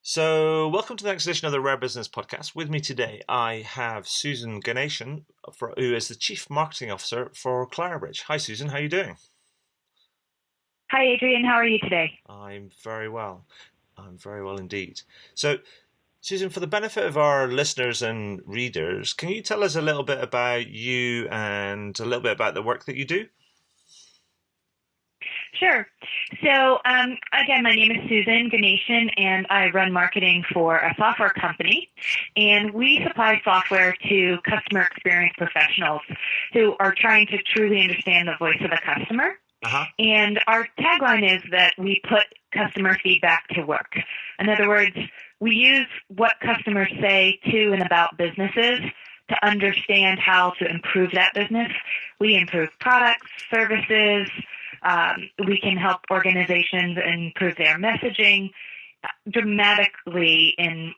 So, welcome to the next edition of the Rare Business Podcast. With me today, I have Susan Ganeshan, who is the Chief Marketing Officer for Clarabridge. Hi, Susan. How are you doing? Hi, Adrian. How are you today? I'm very well. I'm very well indeed. So, Susan, for the benefit of our listeners and readers, can you tell us a little bit about you and a little bit about the work that you do? Sure. So, again, my name is Susan Ganeshan, and I run marketing for a software company. And we supply software to customer experience professionals who are trying to truly understand the voice of the customer. Uh-huh. And our tagline is that we put customer feedback to work. In other words, we use what customers say to and about businesses to understand how to improve that business. We improve products, services. We can help organizations improve their messaging dramatically in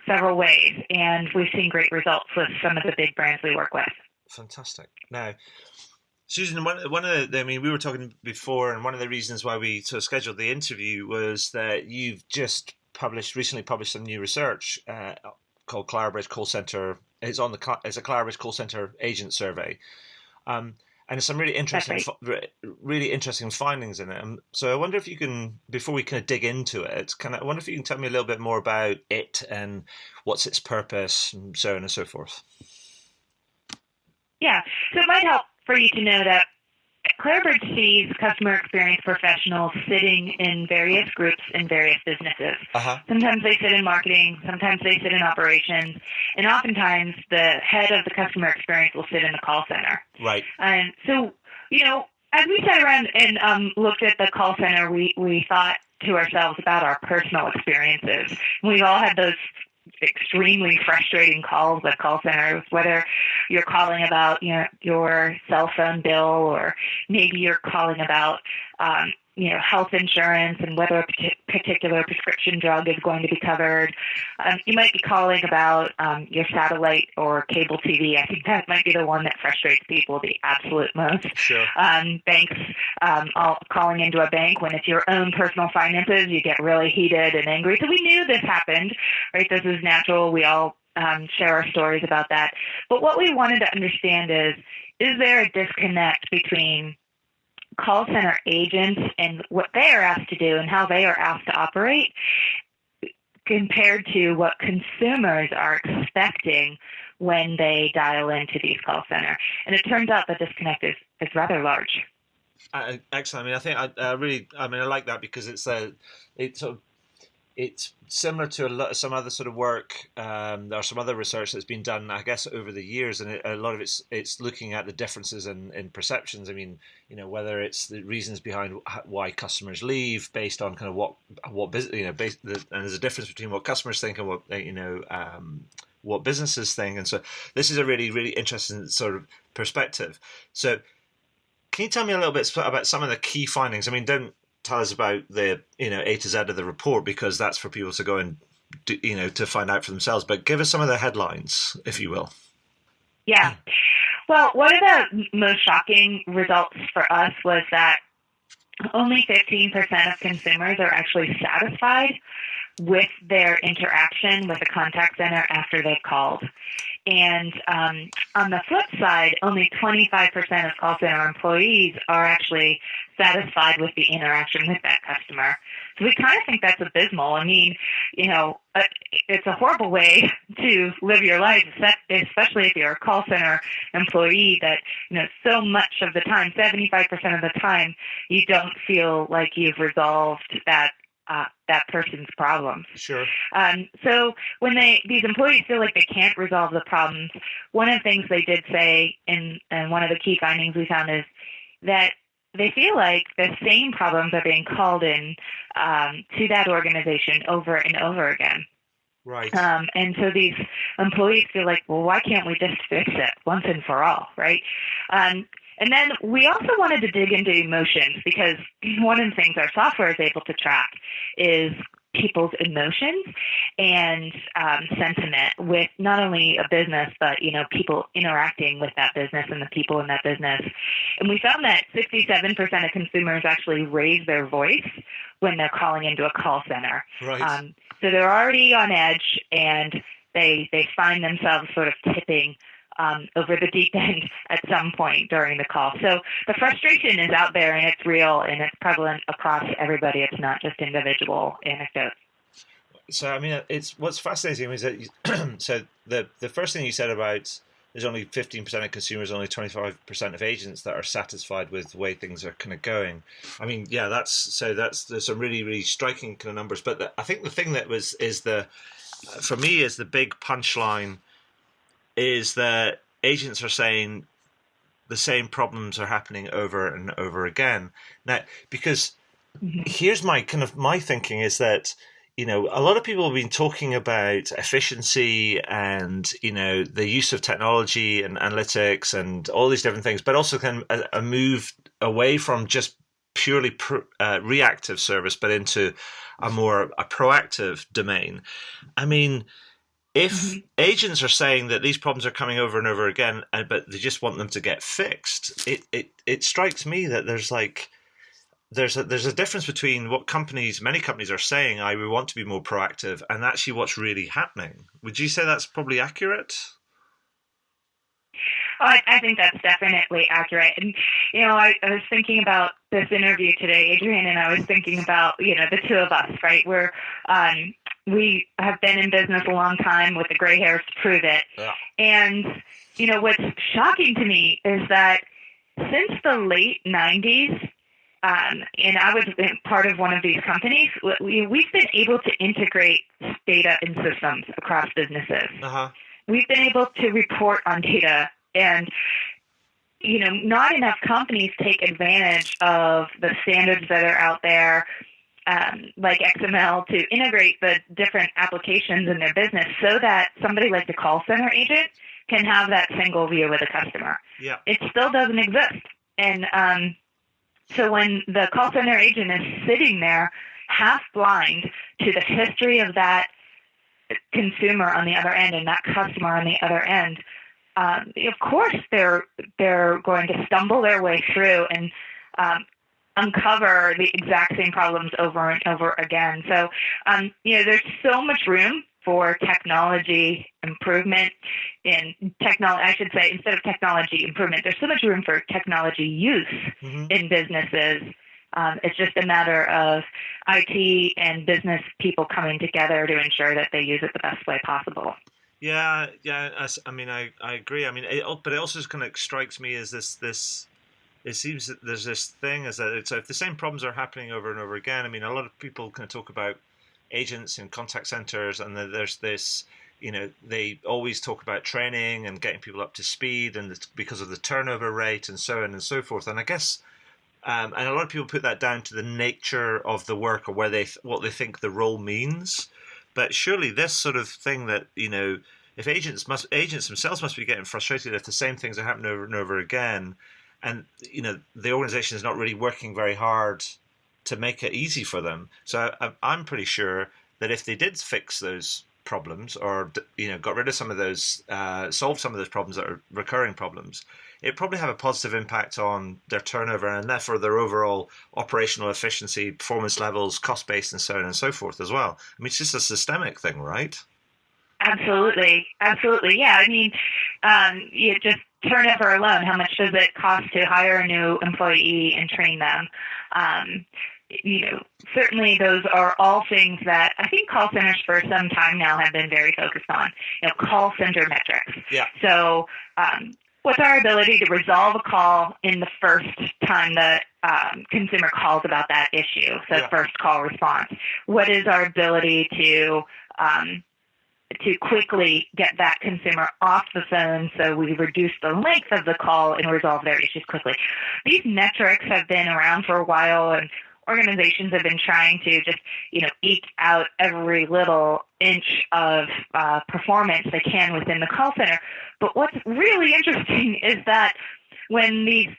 several ways, and we've seen great results with some of the big brands we work with. Fantastic. Now, Susan, one of the, we were talking before, and one of the reasons why we sort of scheduled the interview was that you've just recently published some new research called Clarabridge Call Center. It's a Clarabridge Call Center Agent Survey. And there's some really interesting findings in it. So I wonder if you can, before we kind of dig into it, I wonder if you can tell me a little bit more about it and what's its purpose and so on and so forth. Yeah, so it might help for you to know that Clarabridge sees customer experience professionals sitting in various groups in various businesses. Uh-huh. Sometimes they sit in marketing, sometimes they sit in operations, and oftentimes the head of the customer experience will sit in the call center. Right. And so, as we sat around and looked at the call center, we thought to ourselves about our personal experiences. We've all had those extremely frustrating calls with call centers, whether you're calling about your cell phone bill, or maybe you're calling about health insurance and whether a particular prescription drug is going to be covered. You might be calling about your satellite or cable TV. I think that might be the one that frustrates people the absolute most. Sure. Banks, calling into a bank when it's your own personal finances, you get really heated and angry. So we knew this happened, right? This is natural. We all share our stories about that. But what we wanted to understand is there a disconnect between call center agents and what they are asked to do and how they are asked to operate compared to what consumers are expecting when they dial into these call center? And it turns out the disconnect is rather large. Excellent. I think I like that because it's similar to some other sort of work. There's some other research that's been done, I guess, over the years, and a lot of it's looking at the differences in perceptions. Whether it's the reasons behind why customers leave based on kind of what business, and there's a difference between what customers think and what businesses think. And so this is a really, really interesting sort of perspective. So can you tell me a little bit about some of the key findings? Don't tell us about the A to Z of the report, because that's for people to go and to find out for themselves. But give us some of the headlines, if you will. Yeah. Well, one of the most shocking results for us was that only 15% of consumers are actually satisfied with their interaction with a contact center after they've called. And on the flip side, only 25% of call center employees are actually satisfied with the interaction with that customer. So we kind of think that's abysmal. It's a horrible way to live your life, especially if you're a call center employee that, so much of the time, 75% of the time, you don't feel like you've resolved that person's problems. Sure. So when these employees feel like they can't resolve the problems, one of the things they did say, and one of the key findings we found, is that they feel like the same problems are being called in to that organization over and over again. Right. And so these employees feel like, well, why can't we just fix it once and for all, right? And then we also wanted to dig into emotions, because one of the things our software is able to track is people's emotions and sentiment with not only a business, but, people interacting with that business and the people in that business. And we found that 67% of consumers actually raise their voice when they're calling into a call center. Right. So they're already on edge, and they find themselves sort of tipping over the deep end at some point during the call. So the frustration is out there, and it's real, and it's prevalent across everybody. It's not just individual anecdotes. So I mean, it's what's fascinating is that so the first thing you said about there's only 15% of consumers, only 25% of agents that are satisfied with the way things are kind of going. I mean, yeah, there's some really, really striking kind of numbers. But I think the thing that for me is the big punchline is that agents are saying the same problems are happening over and over again. Now, because here's my thinking is that, a lot of people have been talking about efficiency and, the use of technology and analytics and all these different things, but also kind of a move away from just purely reactive service, but into a proactive domain. I mean, if agents are saying that these problems are coming over and over again, but they just want them to get fixed, it strikes me that there's a difference between what many companies are saying, we want to be more proactive, and actually what's really happening. Would you say that's probably accurate? I think that's definitely accurate. And, I was thinking about this interview today, Adrian, and I was thinking about, the two of us, right? We have been in business a long time with the gray hairs to prove it. Yeah. And, what's shocking to me is that since the late 90s, and I was part of one of these companies, we've been able to integrate data and systems across businesses. Uh-huh. We've been able to report on data, and not enough companies take advantage of the standards that are out there, like XML, to integrate the different applications in their business so that somebody like the call center agent can have that single view of the customer. Yeah. It still doesn't exist. And so when the call center agent is sitting there half blind to the history of that consumer on the other end and that customer on the other end, of course they're going to stumble their way through and uncover the exact same problems over and over again. So, there's so much room for technology improvement I should say, instead of technology improvement, there's so much room for technology use in businesses. It's just a matter of IT and business people coming together to ensure that they use it the best way possible. Yeah. I agree. I mean, but it also kind of strikes me as this. It seems that there's this thing is that if the same problems are happening over and over again. I mean, a lot of people kind of talk about agents in contact centers, and then there's this. They always talk about training and getting people up to speed, and because of the turnover rate and so on and so forth. And I guess, and a lot of people put that down to the nature of the work or what they think the role means. But surely this sort of thing that if agents themselves must be getting frustrated if the same things are happening over and over again, and the organization is not really working very hard to make it easy for them. So I'm pretty sure that if they did fix those problems or got rid of some of those, solve some of those problems that are recurring problems, it probably have a positive impact on their turnover and therefore their overall operational efficiency, performance levels, cost base, and so on and so forth as well. I mean, it's just a systemic thing, right? Absolutely. Yeah. I mean, just turnover alone, how much does it cost to hire a new employee and train them? Certainly those are all things that I think call centers for some time now have been very focused on, call center metrics. Yeah. So what's our ability to resolve a call in the first time the consumer calls about that issue? So first call response. What is our ability to quickly get that consumer off the phone so we reduce the length of the call and resolve their issues quickly? These metrics have been around for a while, and organizations have been trying to just, eke out every little inch of performance they can within the call center. But what's really interesting is that when these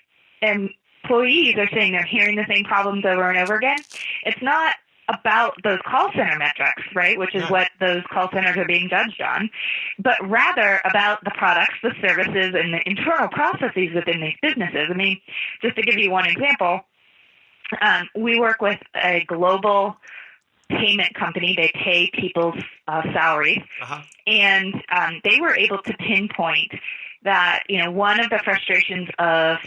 employees are saying they're hearing the same problems over and over again, it's not about those call center metrics, right, which is what those call centers are being judged on, but rather about the products, the services, and the internal processes within these businesses. I mean, just to give you one example, we work with a global payment company. They pay people's salaries. And they were able to pinpoint that, one of the frustrations of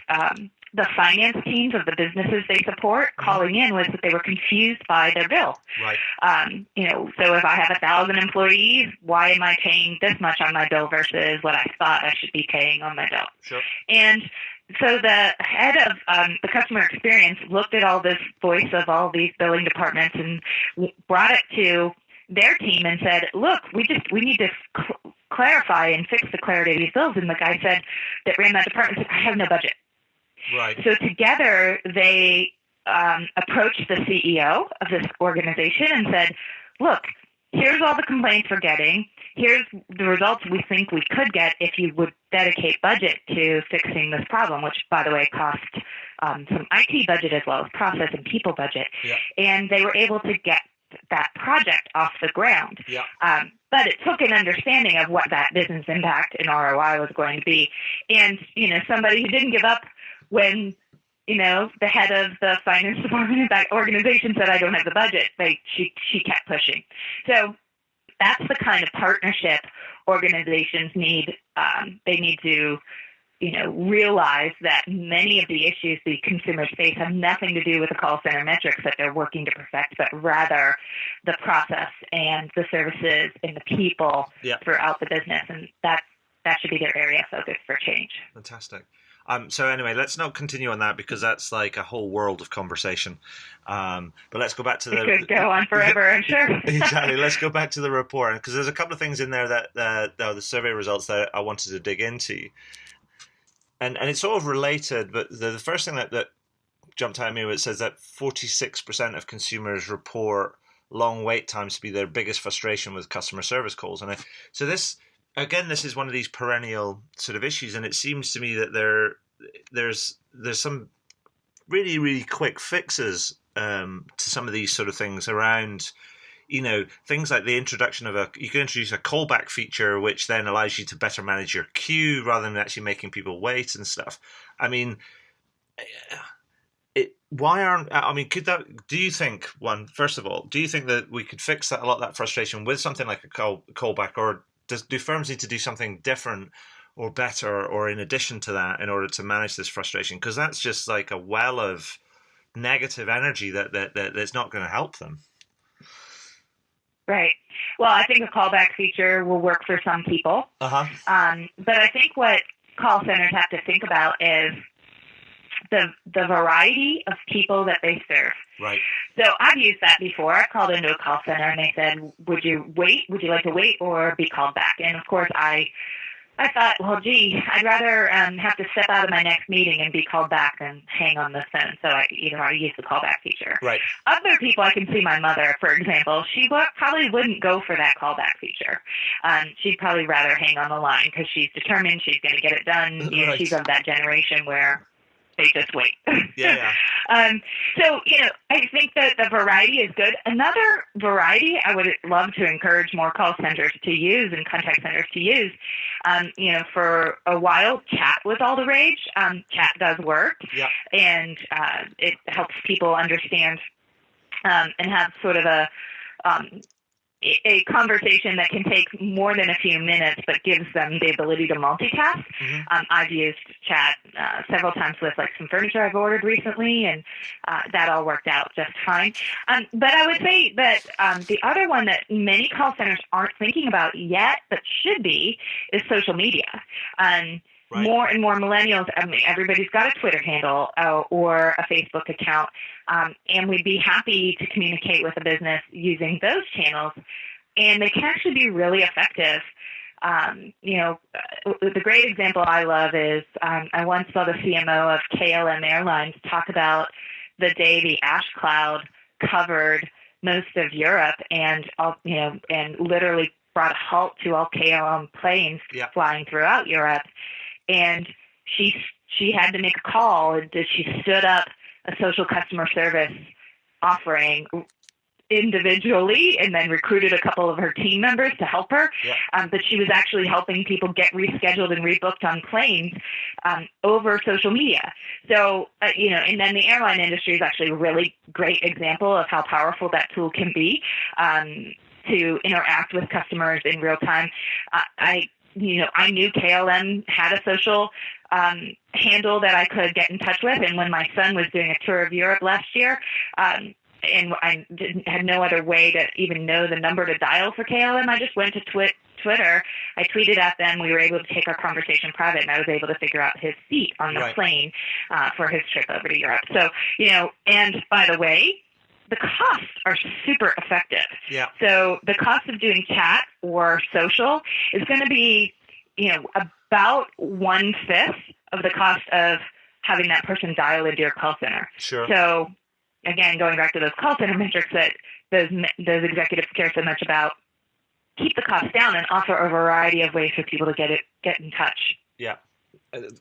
the finance teams of the businesses they support calling in was that they were confused by their bill. Right. So if I have 1,000 employees, why am I paying this much on my bill versus what I thought I should be paying on my bill? Sure. And so the head of the customer experience looked at all this voice of all these billing departments and brought it to their team and said, look, we need to clarify and fix the clarity of these bills. And the guy said that ran that department said, I have no budget. Right. So together they approached the CEO of this organization and said, look, here's all the complaints we're getting. Here's the results we think we could get if you would dedicate budget to fixing this problem, which, by the way, cost some IT budget as well as process and people budget. Yeah. And they were able to get that project off the ground. Yeah. But it took an understanding of what that business impact and ROI was going to be. And, somebody who didn't give up when, the head of the finance department in that organization said, I don't have the budget. She kept pushing. So that's the kind of partnership organizations need. They need to, realize that many of the issues the consumers face have nothing to do with the call center metrics that they're working to perfect, but rather the process and the services and the people throughout the business. And that should be their area of focus for change. Fantastic. So anyway, let's not continue on that because that's like a whole world of conversation. But let's go back to it could go on forever, I'm sure. Exactly. Let's go back to the report because there's a couple of things in there that the survey results that I wanted to dig into. And it's sort of related, but the first thing that jumped out at me was it says that 46% of consumers report long wait times to be their biggest frustration with customer service calls. And so this is one of these perennial sort of issues, and it seems to me that there's some really, really quick fixes to some of these sort of things around, things like the introduction of you can introduce a callback feature, which then allows you to better manage your queue rather than actually making people wait and stuff. I mean, do you think, first of all, do you think that we could fix that, a lot of that frustration with something like a callback, or do firms need to do something different or better or in addition to that in order to manage this frustration? Because that's just like a well of negative energy that's not going to help them. Right. Well, I think a callback feature will work for some people. But I think what call centers have to think about is the variety of people that they serve. Right. So I've used that before. I called into a call center and they said, would you wait? Would you like to wait or be called back? And of course I thought, well, gee, I'd rather have to step out of my next meeting and be called back than hang on the phone. So I use the callback feature. Right. Other people, I can see my mother, for example, she probably wouldn't go for that callback feature. She'd probably rather hang on the line because she's determined she's going to get it done. Right. She's of that generation where they just wait. Yeah. So, I think that the variety is good. Another variety I would love to encourage more call centers to use and contact centers to use, for a while, chat was all the rage. Chat does work. Yeah. And it helps people understand and have sort of a conversation that can take more than a few minutes, but gives them the ability to multitask. I've used chat several times with some furniture I've ordered recently, and that all worked out just fine. But I would say that the other one that many call centers aren't thinking about yet, but should be, is social media. Right. More and more millennials, everybody's got a Twitter handle or a Facebook account, and we'd be happy to communicate with a business using those channels, and they can actually be really effective. The great example I love is I once saw the CMO of KLM Airlines talk about the day the ash cloud covered most of Europe and literally brought a halt to all KLM planes flying throughout Europe. And she had to make a call, and she stood up a social customer service offering individually and then recruited a couple of her team members to help her. Yeah. But she was actually helping people get rescheduled and rebooked on planes over social media. So, and then the airline industry is actually a really great example of how powerful that tool can be to interact with customers in real time. I knew KLM had a social handle that I could get in touch with. And when my son was doing a tour of Europe last year, and I had no other way to even know the number to dial for KLM, I just went to Twitter. I tweeted at them. We were able to take our conversation private, and I was able to figure out his seat on the plane for his trip over to Europe. So, and by the way, the costs are super effective. Yeah. So the cost of doing chat or social is going to be, about 1/5 of the cost of having that person dial into your call center. Sure. So again, going back to those call center metrics that those executives care so much about, keep the costs down and offer a variety of ways for people to get in touch. Yeah.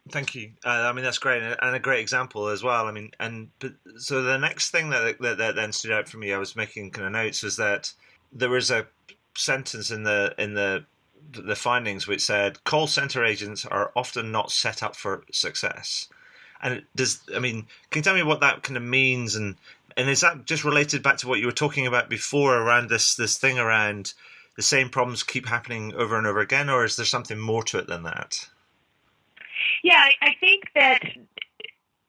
Thank you. That's great, and a great example as well. So the next thing that then stood out for me, I was making kind of notes, was that there was a sentence in the findings which said call center agents are often not set up for success. And can you tell me what that kind of means, and is that just related back to what you were talking about before around this thing around the same problems keep happening over and over again, or is there something more to it than that? Yeah, I think that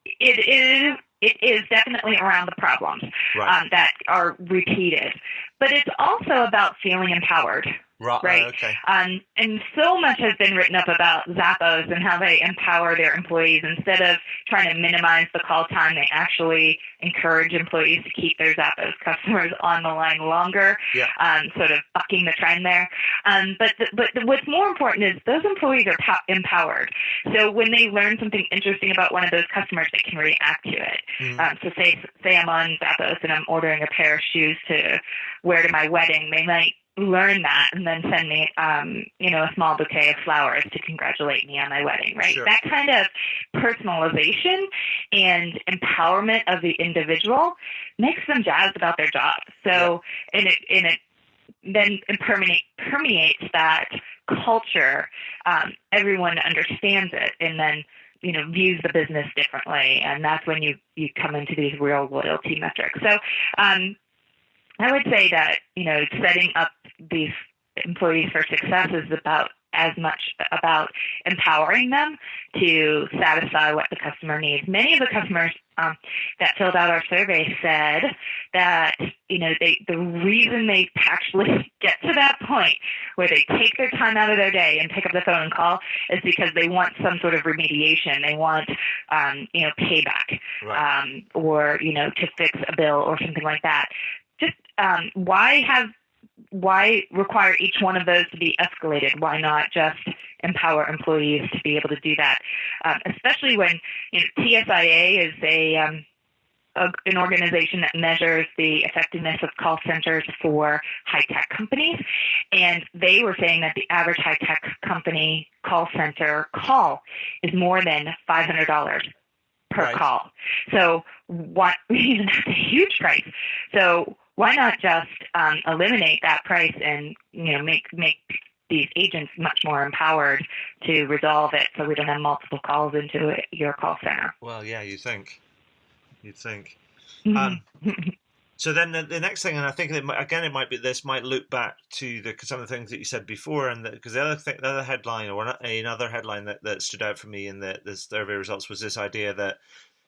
it is definitely around the problems that are repeated, but it's also about feeling empowered. Right. Okay. And so much has been written up about Zappos and how they empower their employees. Instead of trying to minimize the call time, they actually encourage employees to keep their Zappos customers on the line longer, sort of bucking the trend there. But what's more important is those employees are empowered. So when they learn something interesting about one of those customers, they can react to it. So say I'm on Zappos and I'm ordering a pair of shoes to wear to my wedding, they might learn that and then send me, a small bouquet of flowers to congratulate me on my wedding, right? Sure. That kind of personalization and empowerment of the individual makes them jazzed about their job. So, and it then permeates that culture. Everyone understands it and then, views the business differently. And that's when you come into these real loyalty metrics. So, I would say that, setting up these employees for success is about as much about empowering them to satisfy what the customer needs. Many of the customers that filled out our survey said that, the reason they actually get to that point where they take their time out of their day and pick up the phone and call is because they want some sort of remediation. They want, payback, or, to fix a bill or something like that. Just why require each one of those to be escalated? Why not just empower employees to be able to do that? Especially when TSIA is an organization that measures the effectiveness of call centers for high-tech companies, and they were saying that the average high-tech company call center call is more than $500 per call. So that's a huge price. So why not just eliminate that price and make these agents much more empowered to resolve it, so we don't have multiple calls into your call center? Well, yeah, you'd think. Mm-hmm. So then the next thing, and I think this might loop back to some of the things that you said before, and because the other headline, or another headline that stood out for me in the survey results, was this idea that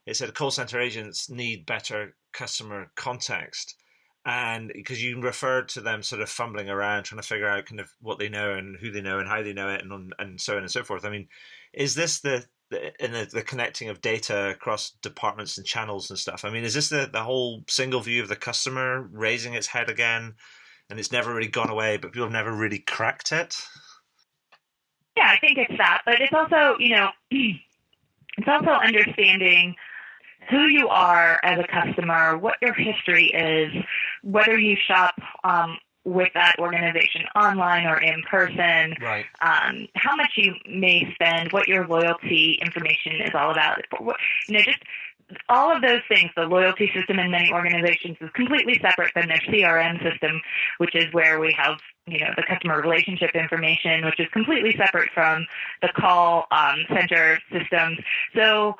it said call center agents need better customer context. And because you referred to them sort of fumbling around, trying to figure out kind of what they know and who they know and how they know it, and so on and so forth. Is this the connecting of data across departments and channels and stuff? Is this the whole single view of the customer raising its head again, and it's never really gone away, but people have never really cracked it? Yeah, I think it's that, but it's also, it's also understanding who you are as a customer, what your history is, whether you shop with that organization online or in person, right? How much you may spend, what your loyalty information is all about. Just all of those things, the loyalty system in many organizations is completely separate from their CRM system, which is where we have, the customer relationship information, which is completely separate from the call center systems. So,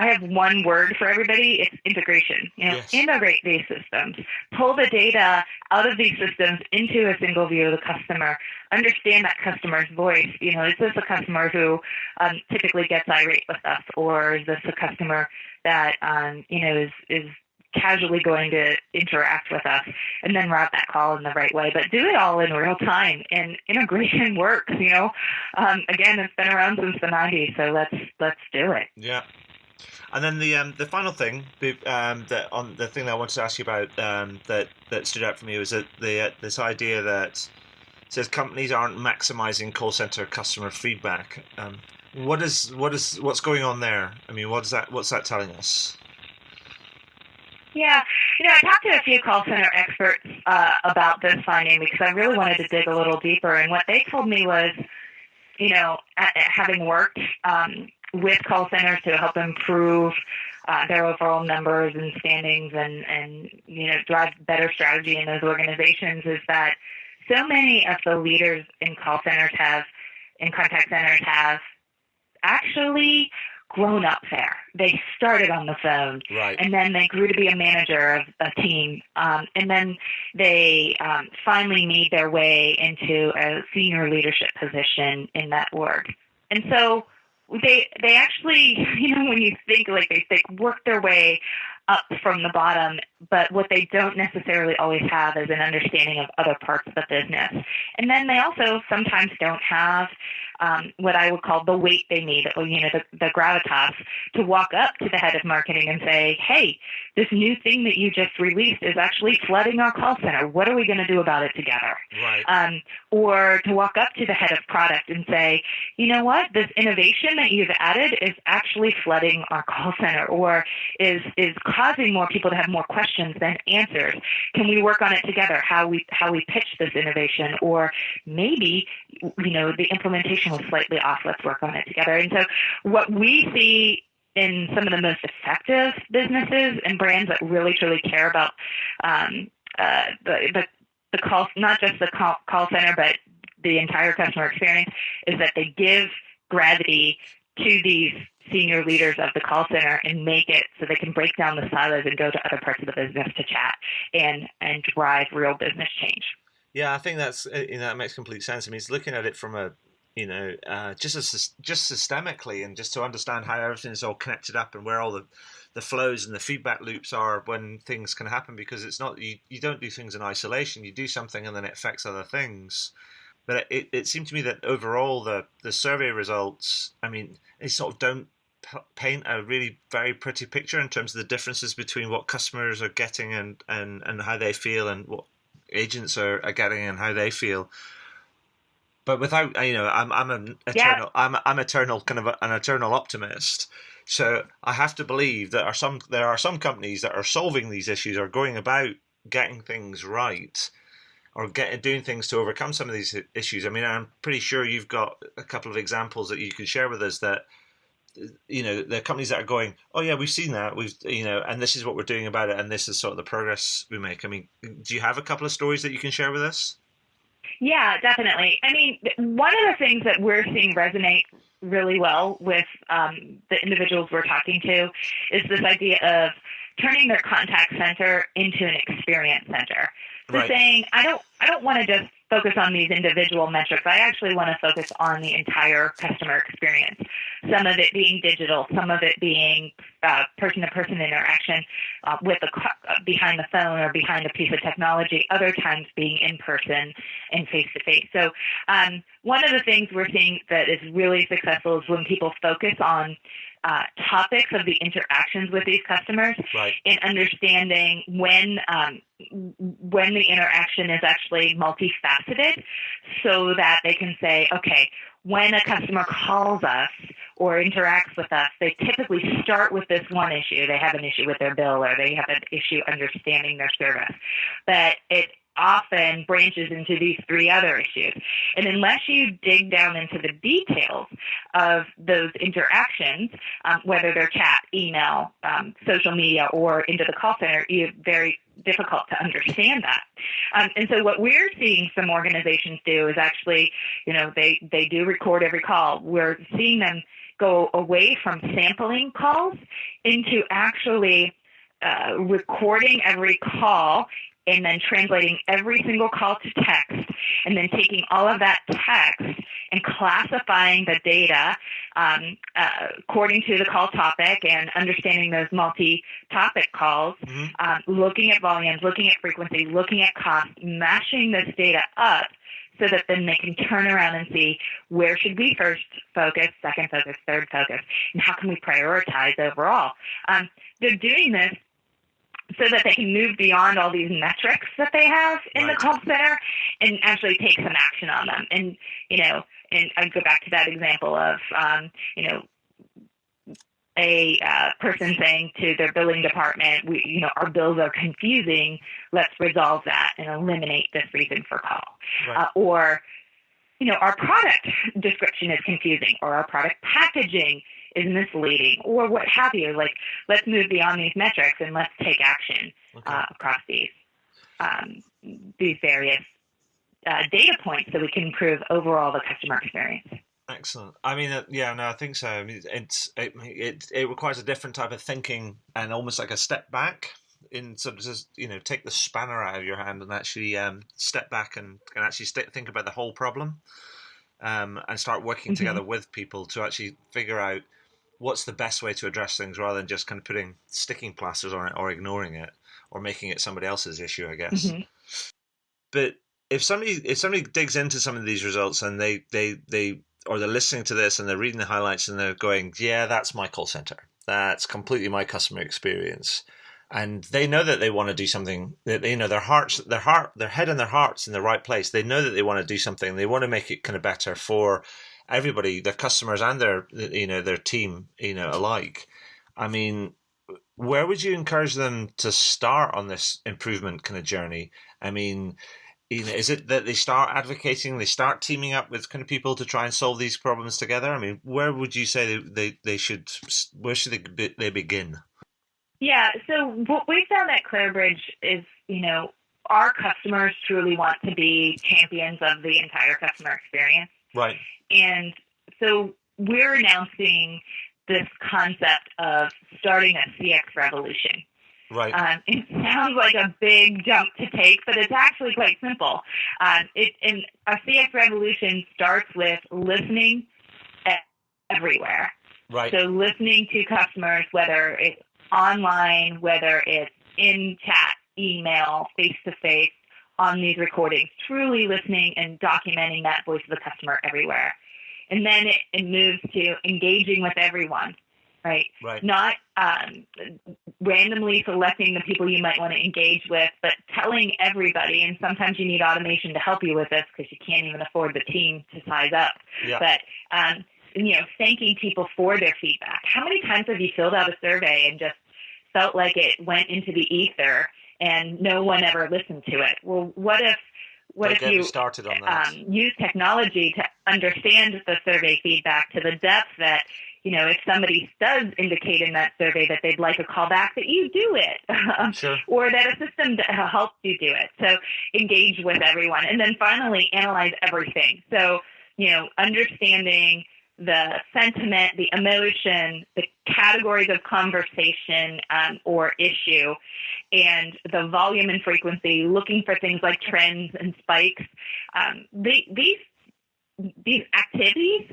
I have one word for everybody. It's integration. Yes. Integrate these systems, pull the data out of these systems into a single view of the customer, understand that customer's voice. Is this a customer who typically gets irate with us, or is this a customer that, is casually going to interact with us, and then route that call in the right way, but do it all in real time. And integration works. Again, it's been around since the 90s, so let's do it. Yeah. And then the final thing, the thing that I wanted to ask you about that stood out for me was that this idea that says companies aren't maximizing call center customer feedback. What's going on there? I mean, what's that telling us? Yeah, I talked to a few call center experts about this finding because I really wanted to dig a little deeper, and what they told me was, having worked with call centers to help improve their overall numbers and standings and drive better strategy in those organizations, is that so many of the leaders in call centers in contact centers have actually grown up there. They started on the phone, right, and then they grew to be a manager of a team, and then they finally made their way into a senior leadership position in that org. And so they actually, when you think, like, they work their way up from the bottom, but what they don't necessarily always have is an understanding of other parts of the business. And then they also sometimes don't have what I would call the weight they need, the gravitas, to walk up to the head of marketing and say, hey, this new thing that you just released is actually flooding our call center. What are we going to do about it together? Right. Or to walk up to the head of product and say, you know what, this innovation that you've added is actually flooding our call center, or is causing more people to have more questions than answers. Can we work on it together? How we pitch this innovation, or maybe the implementation was slightly off. Let's work on it together. And so what we see in some of the most effective businesses and brands that really truly care about the call, not just the call center, but the entire customer experience, is that they give gravity to these senior leaders of the call center and make it so they can break down the silos and go to other parts of the business to chat and drive real business change. Yeah, I think that makes complete sense. I mean, it's looking at it from a just systemically, and just to understand how everything's all connected up and where all the flows and the feedback loops are when things can happen, because it's not you don't do things in isolation. You do something and then it affects other things. But it seemed to me that overall the survey results, I mean, they sort of don't paint a really very pretty picture in terms of the differences between what customers are getting and how they feel, and what agents are getting and how they feel. But without, I'm an eternal, yeah. I'm eternal, kind of an eternal optimist. So I have to believe that there are some companies that are solving these issues, or going about getting things right, or doing things to overcome some of these issues. I mean, I'm pretty sure you've got a couple of examples that you could share with us that, the companies that are going, oh yeah, we've seen that, and this is what we're doing about it, and this is sort of the progress we make. I mean, do you have a couple of stories that you can share with us? Yeah, definitely. I mean, one of the things that we're seeing resonate really well with the individuals we're talking to is this idea of turning their contact center into an experience center. So right. Saying, I don't want to just focus on these individual metrics. I actually want to focus on the entire customer experience. Some of it being digital, some of it being person-to-person interaction behind the phone or behind a piece of technology, other times being in person and face-to-face. So one of the things we're seeing that is really successful is when people focus on topics of the interactions with these customers, right. And understanding when the interaction is actually multifaceted, so that they can say, okay, when a customer calls us or interacts with us, they typically start with this one issue. They have an issue with their bill, or they have an issue understanding their service. But it often branches into these three other issues. And unless you dig down into the details of those interactions, whether they're chat, email, social media, or into the call center, it's very difficult to understand that. And so what we're seeing some organizations do is actually, they do record every call. We're seeing them go away from sampling calls into actually recording every call and then translating every single call to text, and then taking all of that text and classifying the data according to the call topic and understanding those multi-topic calls, looking at volumes, looking at frequency, looking at cost, mashing this data up so that then they can turn around and see where should we first focus, second focus, third focus, and how can we prioritize overall. They're doing this so that they can move beyond all these metrics that they have in the call center and actually take some action on them. And, and I go back to that example of, a person saying to their billing department, our bills are confusing, let's resolve that and eliminate this reason for call. Or, our product description is confusing, or our product packaging is misleading, or what have you. Like, let's move beyond these metrics and let's take action across these various data points so we can improve overall the customer experience. Excellent. I mean, I think so. I mean, it requires a different type of thinking and almost like a step back in sort of just, take the spanner out of your hand and actually step back and actually think about the whole problem and start working together with people to actually figure out what's the best way to address things rather than just kind of putting sticking plasters on it or ignoring it or making it somebody else's issue, I guess. But if somebody digs into some of these results and they or they're listening to this and they're reading the highlights and they're going, yeah, that's my call center. That's completely my customer experience. And they know that they want to do something, that their head and their heart's in the right place. They know that they want to do something. They want to make it kind of better for everybody, their customers and their team, alike. I mean, where would you encourage them to start on this improvement kind of journey? I mean, is it that they start advocating, they start teaming up with kind of people to try and solve these problems together? I mean, where would you say where should they begin? Yeah, so what we found at Clarabridge is, our customers truly want to be champions of the entire customer experience. Right. And so we're announcing this concept of starting a CX revolution. Right. It sounds like a big jump to take, but it's actually quite simple. And a CX revolution starts with listening everywhere. Right. So listening to customers, whether it's online, whether it's in chat, email, face-to-face, on these recordings, truly listening and documenting that voice of the customer everywhere. And then it moves to engaging with everyone, right? Not randomly selecting the people you might want to engage with, but telling everybody. And sometimes you need automation to help you with this because you can't even afford the team to size up. Yeah. But thanking people for their feedback. How many times have you filled out a survey and just felt like it went into the ether and no one ever listened to it? Well, what if you started on that. Use technology to understand the survey feedback to the depth that, if somebody does indicate in that survey that they'd like a call back, that you do it, sure. Or that a system helps you do it. So engage with everyone. And then finally, analyze everything. So, understanding the sentiment, the emotion, the categories of conversation or issue, and the volume and frequency, looking for things like trends and spikes. These activities,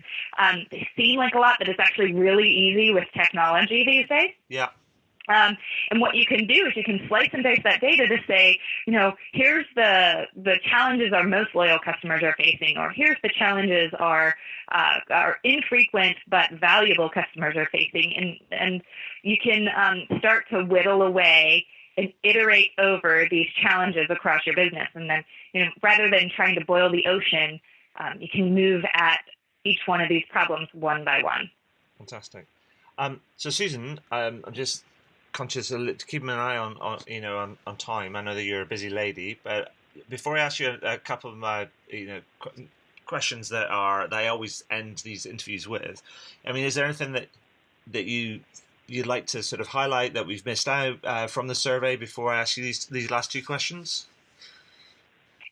they seem like a lot, but it's actually really easy with technology these days. Yeah. And what you can do is you can slice and dice that data to say, here's the challenges our most loyal customers are facing, or here's the challenges our infrequent but valuable customers are facing, and you can start to whittle away and iterate over these challenges across your business, and then rather than trying to boil the ocean, you can move at each one of these problems one by one. Fantastic. So Susan, I'm just conscious of keeping an eye on time. I know that you're a busy lady, but before I ask you a couple of my questions that I always end these interviews with, I mean, is there anything that you'd like to sort of highlight that we've missed out from the survey before I ask you these last two questions?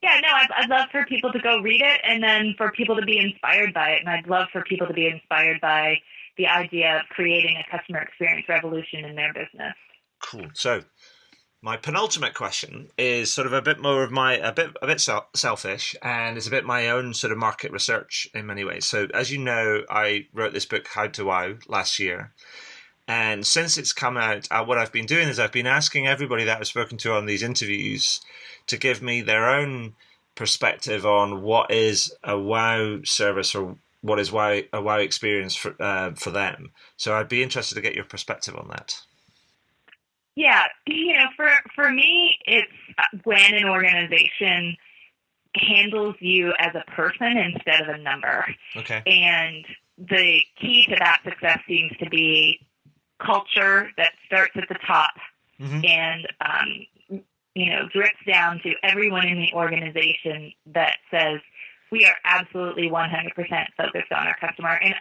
Yeah, no, I'd love for people to go read it and then for people to be inspired by it. And I'd love for people to be inspired by the idea of creating a customer experience revolution in their business. Cool. So my penultimate question is sort of a bit more of a bit selfish, and it's a bit my own sort of market research in many ways. So as you know, I wrote this book, How to Wow, last year. And since it's come out, what I've been doing is I've been asking everybody that I've spoken to on these interviews to give me their own perspective on what is a wow service or what is a wow experience for them. So I'd be interested to get your perspective on that. Yeah, for me, it's when an organization handles you as a person instead of a number. Okay. And the key to that success seems to be culture that starts at the top and drips down to everyone in the organization that says we are absolutely 100% focused on our customer. And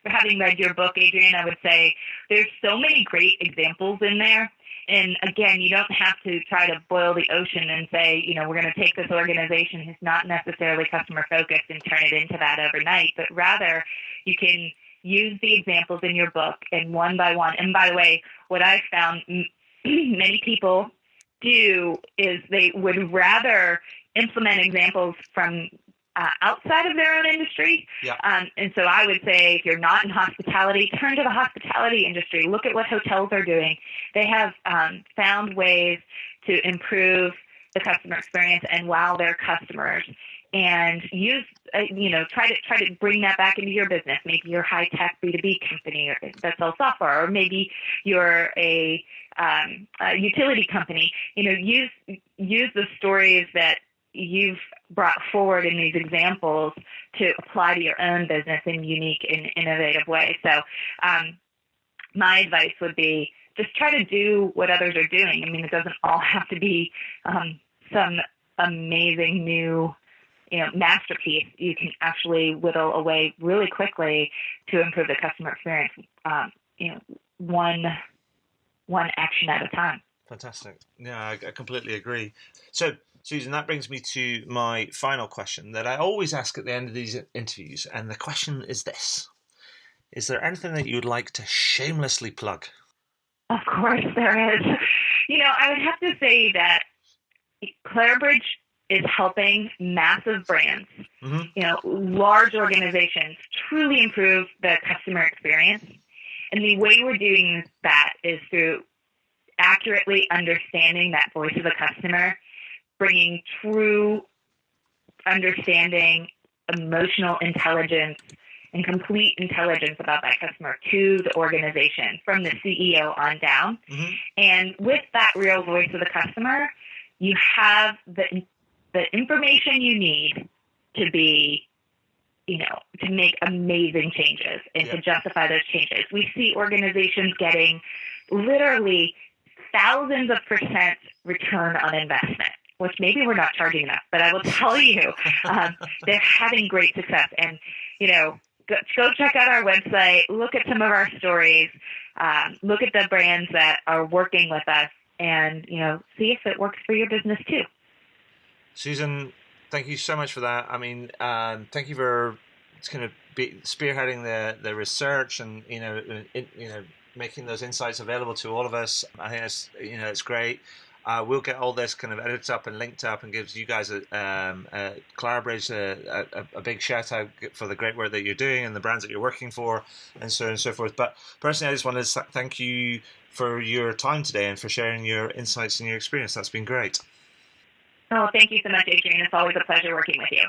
having read your book, Adrian, I would say there's so many great examples in there. And again, you don't have to try to boil the ocean and say, we're going to take this organization who's not necessarily customer focused and turn it into that overnight, but rather you can use the examples in your book and one by one. And by the way, what I've found many people do is they would rather implement examples from outside of their own industry. Yeah. And so I would say if you're not in hospitality, turn to the hospitality industry. Look at what hotels are doing. They have found ways to improve the customer experience and wow their customers. And use, try to bring that back into your business. Maybe you're a high-tech B2B company that sells software, or maybe you're a utility company. Use the stories that you've brought forward in these examples to apply to your own business in unique and innovative ways. So my advice would be just try to do what others are doing. I mean, it doesn't all have to be some amazing new masterpiece. You can actually whittle away really quickly to improve the customer experience, one action at a time. Fantastic. Yeah, I completely agree. So, Susan, that brings me to my final question that I always ask at the end of these interviews. And the question is this. Is there anything that you'd like to shamelessly plug? Of course there is. I would have to say that Clarabridge is helping massive brands, large organizations truly improve the customer experience. And the way we're doing that is through accurately understanding that voice of the customer, bringing true understanding, emotional intelligence, and complete intelligence about that customer to the organization from the CEO on down. And with that real voice of the customer, you have the information you need to be, to make amazing changes and to justify those changes. We see organizations getting literally thousands of % return on investment, which maybe we're not charging enough, but I will tell you, they're having great success. And, go check out our website, look at some of our stories, look at the brands that are working with us, and, see if it works for your business too. Susan, thank you so much for that. I mean, thank you for kind of spearheading the research and making those insights available to all of us. I think it's great. We'll get all this kind of edited up and linked up and gives you guys Clarabridge a big shout out for the great work that you're doing and the brands that you're working for and so on and so forth. But personally, I just want to thank you for your time today and for sharing your insights and your experience. That's been great. Oh, thank you so much, Adrian. It's always a pleasure working with you.